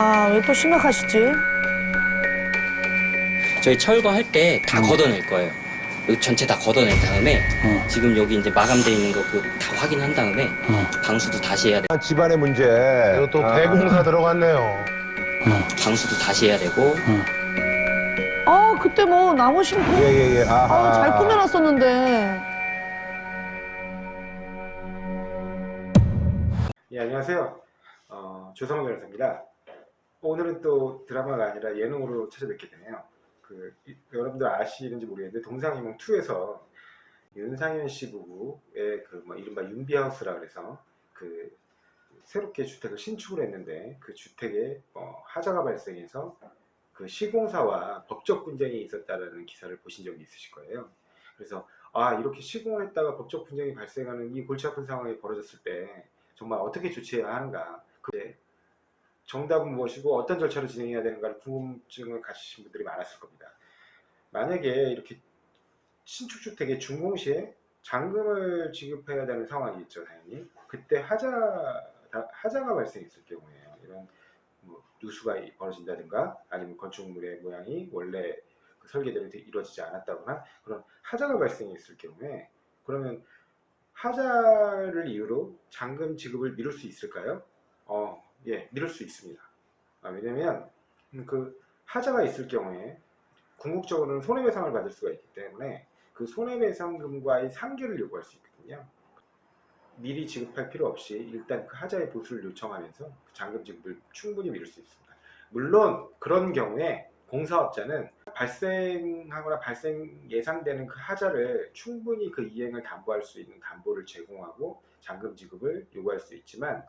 아, 왜 또 심각하시지? 저희 철거할 때 다 걷어낼 거예요. 여기 전체 다 걷어낸 다음에 지금 여기 이제 마감돼 있는 거 그 다 확인한 다음에 방수도 다시 해야 돼. 집안의 문제. 이것도 대공사 들어갔네요. 방수도 다시 해야 되고 아, 그때 뭐 나무 심고 예예예. 아, 잘 꾸며놨었는데. 예, 안녕하세요. 조성원 변호사입니다. 오늘은 또 드라마가 아니라 예능으로 찾아뵙게 되네요. 여러분들 아시는지 모르겠는데 동상이몽2에서 윤상현 씨 부부의 이른바 윤비하우스라 그래서 새롭게 주택을 신축을 했는데 그 주택에 하자가 발생해서 그 시공사와 법적 분쟁이 있었다라는 기사를 보신 적이 있으실 거예요. 그래서 이렇게 시공을 했다가 법적 분쟁이 발생하는 이 골치 아픈 상황이 벌어졌을 때 정말 어떻게 조치해야 하는가, 정답은 무엇이고 어떤 절차로 진행해야 되는가를 궁금증을 가지신 분들이 많았을 겁니다. 만약에 이렇게 신축주택의 준공시에 잔금을 지급해야 되는 상황이 있죠, 당연히. 그때 하자가 발생했을 경우에요. 이런 누수가 벌어진다든가 아니면 건축물의 모양이 원래 그 설계대로 이루어지지 않았다거나 그런 하자가 발생했을 경우에 그러면 하자를 이유로 잔금 지급을 미룰 수 있을까요? 예, 미룰 수 있습니다. 왜냐면 그 하자가 있을 경우에 궁극적으로는 손해배상을 받을 수가 있기 때문에 그 손해배상금과의 상계를 요구할 수 있거든요. 미리 지급할 필요 없이 일단 그 하자의 보수를 요청하면서 그 잔금 지급을 충분히 미룰 수 있습니다. 물론 그런 경우에 공사업자는 발생하거나 예상되는 그 하자를 충분히 그 이행을 담보할 수 있는 담보를 제공하고 잔금 지급을 요구할 수 있지만,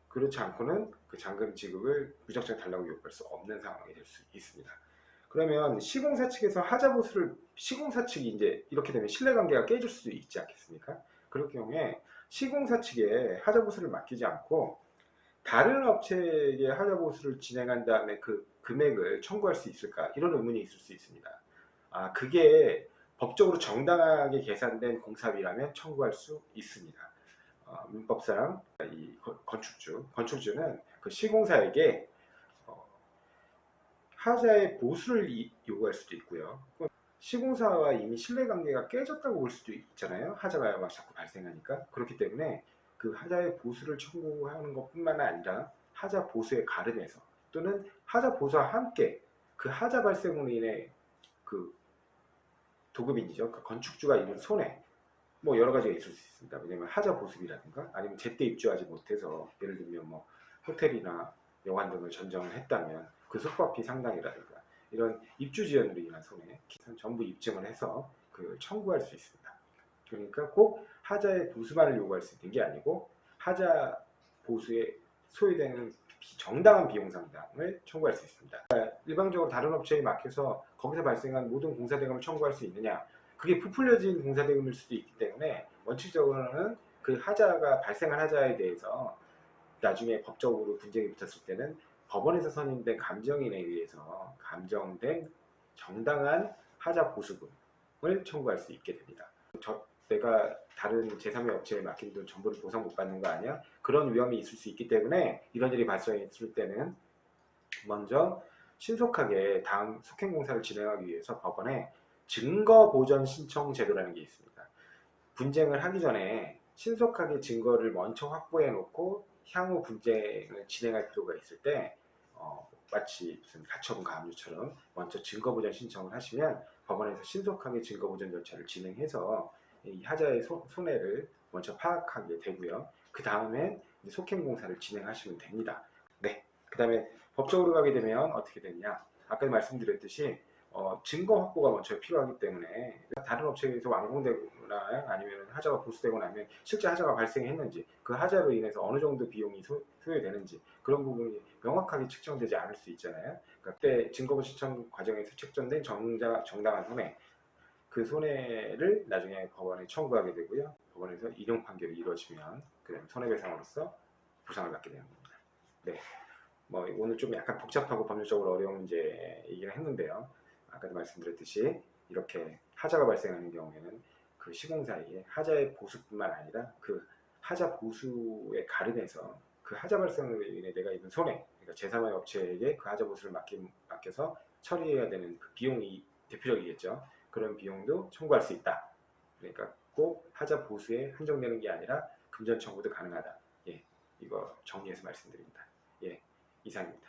그렇지 않고는 그 잔금 지급을 무작정 달라고 요구할 수 없는 상황이 될 수 있습니다. 그러면 시공사 측에서 하자 보수를, 시공사 측이 이제 이렇게 되면 신뢰관계가 깨질 수 있지 않겠습니까? 그럴 경우에 시공사 측에 하자 보수를 맡기지 않고 다른 업체에게 하자 보수를 진행한 다음에 그 금액을 청구할 수 있을까, 이런 의문이 있을 수 있습니다. 그게 법적으로 정당하게 계산된 공사비라면 청구할 수 있습니다. 민법상 이 건축주는 그 시공사에게 하자의 보수를 요구할 수도 있고요. 시공사와 이미 신뢰관계가 깨졌다고 볼 수도 있잖아요. 하자가 막 자꾸 발생하니까. 그렇기 때문에 그 하자의 보수를 청구하는 것뿐만 아니라 하자 보수에 가름해서 또는 하자 보수와 함께 그 하자 발생으로 인해 그 도급인이죠. 그 건축주가 입은 손해, 여러 가지가 있을 수 있습니다. 왜냐하면 하자 보수비라든가 아니면 제때 입주하지 못해서 예를 들면 호텔이나 여관 등을 전정을 했다면 그 숙박비 상당이라든가 이런 입주 지연으로 인한 손해 전부 입증을 해서 청구할 수 있습니다. 그러니까 꼭 하자의 보수만을 요구할 수 있는 게 아니고 하자 보수에 소요되는 정당한 비용 상당을 청구할 수 있습니다. 일방적으로 다른 업체에 맡겨서 거기서 발생한 모든 공사대금을 청구할 수 있느냐, 그게 부풀려진 공사대금일 수도 있기 때문에 원칙적으로는 그 하자가 발생한 하자에 대해서 나중에 법적으로 분쟁이 붙었을 때는 법원에서 선임된 감정인에 의해서 감정된 정당한 하자 보수금을 청구할 수 있게 됩니다. 내가 다른 제3의 업체에 맡긴 돈 전부를 보상 못 받는 거 아니야? 그런 위험이 있을 수 있기 때문에 이런 일이 발생했을 때는 먼저 신속하게 다음 속행공사를 진행하기 위해서 법원에 증거보전 신청 제도라는 게 있습니다. 분쟁을 하기 전에 신속하게 증거를 먼저 확보해 놓고 향후 분쟁을 진행할 필요가 있을 때 마치 무슨 가처분 가압류처럼 먼저 증거보전 신청을 하시면 법원에서 신속하게 증거보전 절차를 진행해서 이 하자의 손해를 먼저 파악하게 되고요. 그 다음에 속행공사를 진행하시면 됩니다. 네. 그 다음에 법적으로 가게 되면 어떻게 되냐? 아까 말씀드렸듯이 증거 확보가 먼저 필요하기 때문에 다른 업체에서 완공되거나 아니면 하자가 보수되고 나면 실제 하자가 발생했는지, 그 하자로 인해서 어느 정도 비용이 소요되는지 그런 부분이 명확하게 측정되지 않을 수 있잖아요. 그때 증거 신청 과정에서 측정된 정당한 손해, 그 손해를 나중에 법원에 청구하게 되고요. 법원에서 인용 판결이 이루어지면 그럼 손해배상으로서 보상을 받게 되는 겁니다. 네. 오늘 좀 약간 복잡하고 법률적으로 어려운 문제이긴 했는데요. 아까도 말씀드렸듯이 이렇게 하자가 발생하는 경우에는 그 시공사에게 하자의 보수뿐만 아니라 그 하자 보수에 가름해서 그 하자 발생으로 인해 내가 입은 손해, 그러니까 제3의 업체에게 그 하자 보수를 맡겨서 처리해야 되는 그 비용이 대표적이겠죠. 그런 비용도 청구할 수 있다. 그러니까 꼭 하자 보수에 한정되는 게 아니라 금전 청구도 가능하다. 예, 이거 정리해서 말씀드립니다. 예, 이상입니다.